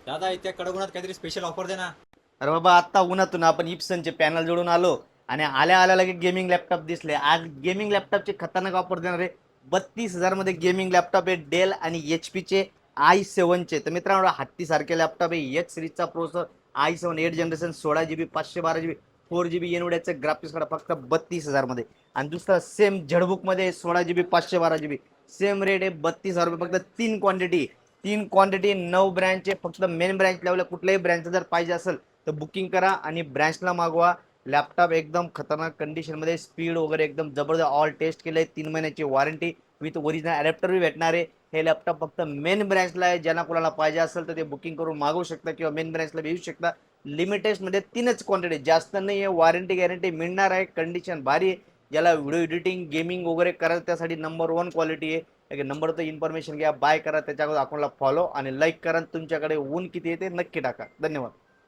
दादा इथे कडकउन्हात काहीतरी स्पेशल ऑफर दे ना. अरे बाबा आत्ता उन्हातून आपण इप्सनचे पॅनल जोडून आलो आणि आल्या आल्या लगे गेमिंग लॅपटॉप दिसले. आज गेमिंग लॅपटॉपचे खतरनाक ऑफर देणार आहे. 32,000 मध्ये गेमिंग लॅपटॉप आहे डेल आणि एच पीचे i7चे. तर मित्रांनो हत्ती सारखे लॅपटॉप आहे. एच सिरीजचा processor i7 8 generation 16 GB 512 GB 4 GB एनवड्याचं ग्राफिक्स कार्ड फक्त 32,000 मध्ये. आणि दुसरा सेम झडबुक मध्ये 16 GB 512 GB सेम रेट आहे 32,000 रुपये. फक्त तीन क्वांटिटी 9 ब्रँडचे फक्त मेन ब्रँच लेवल कुठल्याही ब्रँडचं जर पाहिजे असेल तर बुकिंग करा आणि ब्रँचला मागवा. लॅपटॉप एकदम खतरनाक कंडिशनमध्ये स्पीड वगैरे एकदम जबरदस्त ऑल टेस्ट केले. 3 महिन्याची वॉरंटी विथ ओरिजिनल अडॅप्टर बी भेटणार आहे. हे लॅपटॉप फक्त मेन ब्रँचला आहे. ज्यांना कोणाला पाहिजे असेल तर ते बुकिंग करून मागवू शकता किंवा मेन ब्रँचला येऊ शकता. लिमिटेडमध्ये 3च क्वांटिटी जास्त नाही आहे. वॉरंटी गॅरंटी मिळणार आहे. कंडिशन भारी आहे. ज्याला व्हिडिओ एडिटिंग गेमिंग वगैरे करायचं त्यासाठी नंबर 1 क्वालिटी आहे. नंबर तर इन्फॉर्मेशन घ्या बाय करा त्याच्या अकाउंटला फॉलो आणि लाईक करा. तुमच्याकडे ऊन किती येते नक्की टाका. धन्यवाद.